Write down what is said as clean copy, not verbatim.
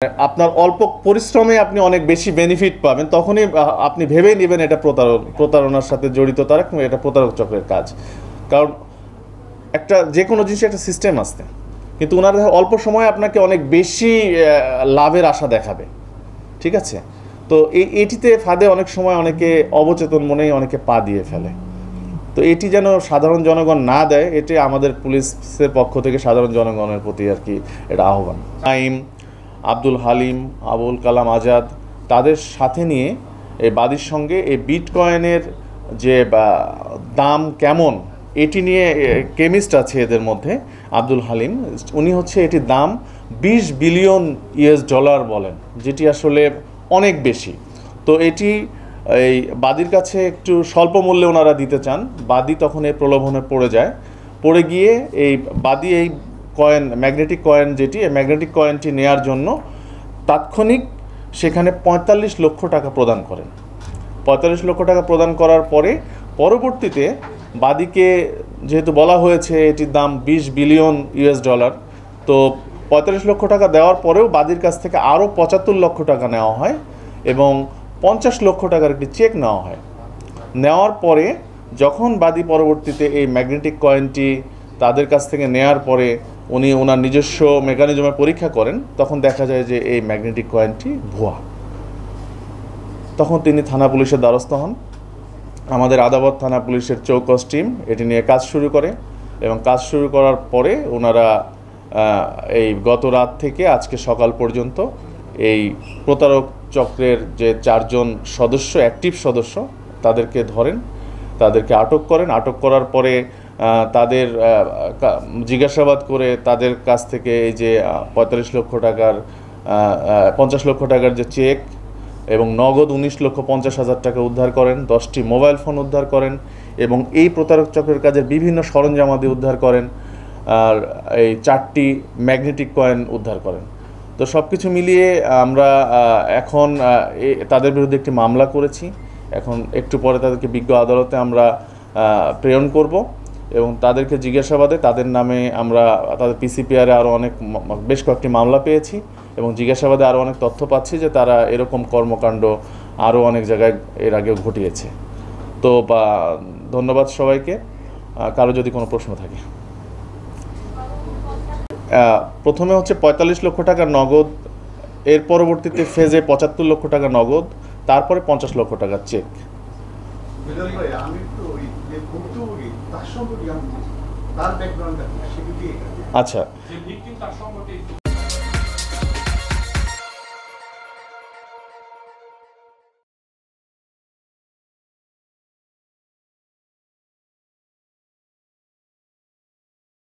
আপনার অল্প পরিশ্রমে আপনি অনেক বেশি বেনিফিট পাবেন, তখনই আপনি ভেবেই নেবেন এটা প্রতারণার সাথে জড়িত তারা, কিংবা এটা প্রতারক চক্রের কাজ। কারণ একটা যে কোনো জিনিসের একটা সিস্টেম আসতে, কিন্তু ওনারা অল্প সময়ে আপনাকে অনেক বেশি লাভের আশা দেখাবে। ঠিক আছে, তো এটিতে ফাঁদে অনেক সময় অনেকে অবচেতন মনেই অনেকে পা দিয়ে ফেলে। তো এটি যেন সাধারণ জনগণ না দেয়, এটি আমাদের পুলিশের পক্ষ থেকে সাধারণ জনগণের প্রতি আর কি এটা আহ্বান। আব্দুল হালিম, আবুল কালাম আজাদ, তাদের সাথে নিয়ে এই বাদীর সঙ্গে এই বিটকয়েনের যে দাম কেমন এটি নিয়ে কেমিস্ট আছে এদের মধ্যে আব্দুল হালিম, উনি হচ্ছে এটির দাম 20 বিলিয়ন ইউএস ডলার বলেন, যেটি আসলে অনেক বেশি। তো এটি এই বাদীর কাছে একটু স্বল্প মূল্যে ওনারা দিতে চান। বাদী তখন এই প্রলোভনে পড়ে যায়, পড়ে গিয়ে এই বাদী এই কয়েন, ম্যাগনেটিক কয়েন যেটি, এই ম্যাগনেটিক কয়েনটি নেয়ার জন্য তাৎক্ষণিক সেখানে 45 লক্ষ টাকা প্রদান করেন। 45 লক্ষ টাকা প্রদান করার পরে পরবর্তীতে বাদীকে যেহেতু বলা হয়েছে এটির দাম 20 বিলিয়ন ইউএস ডলার, তো 45 লক্ষ টাকা দেওয়ার পরেও বাদীর কাছ থেকে আরও 75 লক্ষ টাকা নেওয়া হয় এবং 50 লক্ষ টাকার একটি চেক নেওয়া হয়। নেওয়ার পরে যখন বাদী পরবর্তীতে এই ম্যাগনেটিক কয়েনটি তাদের কাছ থেকে নেয়ার পরে উনি ওনার নিজস্ব মেকানিজমে পরীক্ষা করেন, তখন দেখা যায় যে এই ম্যাগনেটিক কয়েনটি ভুয়া। তখন তিনি থানা পুলিশের দ্বারস্থ হন। আমাদের আদাবর থানা পুলিশের চৌকস টিম এটি নিয়ে কাজ শুরু করে এবং কাজ শুরু করার পরে ওনারা এই গত রাত থেকে আজকে সকাল পর্যন্ত এই প্রতারক চক্রের যে 4 জন সদস্য, অ্যাক্টিভ সদস্য, তাদেরকে ধরেন, তাদেরকে আটক করেন। আটক করার পরে তাদের জিজ্ঞাসাবাদ করে তাদের কাছ থেকে এই যে 45 লক্ষ টাকার 50 লক্ষ টাকার যে চেক এবং নগদ 19,50,000 টাকা উদ্ধার করেন, 10টি মোবাইল ফোন উদ্ধার করেন এবং এই প্রতারক চক্রের কাজের বিভিন্ন সরঞ্জামাদি উদ্ধার করেন, আর এই 4টি ম্যাগনেটিক কয়েন উদ্ধার করেন। তো সব কিছু মিলিয়ে আমরা এখন তাদের বিরুদ্ধে একটি মামলা করেছি। এখন একটু পরে তাদেরকে বিজ্ঞ আদালতে আমরা প্রেরণ করব এবং তাদেরকে জিজ্ঞাসাবাদে তাদের নামে আমরা তাদের পিসিপিআরে আরও বেশ কয়েকটি মামলা পেয়েছি এবং জিজ্ঞাসাবাদে আরও অনেক তথ্য পাচ্ছি যে তারা এরকম কর্মকাণ্ড আরও অনেক জায়গায় এর আগেও ঘটিয়েছে। তো ধন্যবাদ সবাইকে। কারো যদি কোনো প্রশ্ন থাকে। প্রথমে হচ্ছে 45 লক্ষ টাকা নগদ, এর পরবর্তীতে ফেজে 75 লক্ষ টাকা নগদ, তারপরে 50 লক্ষ টাকার চেক। আচ্ছা।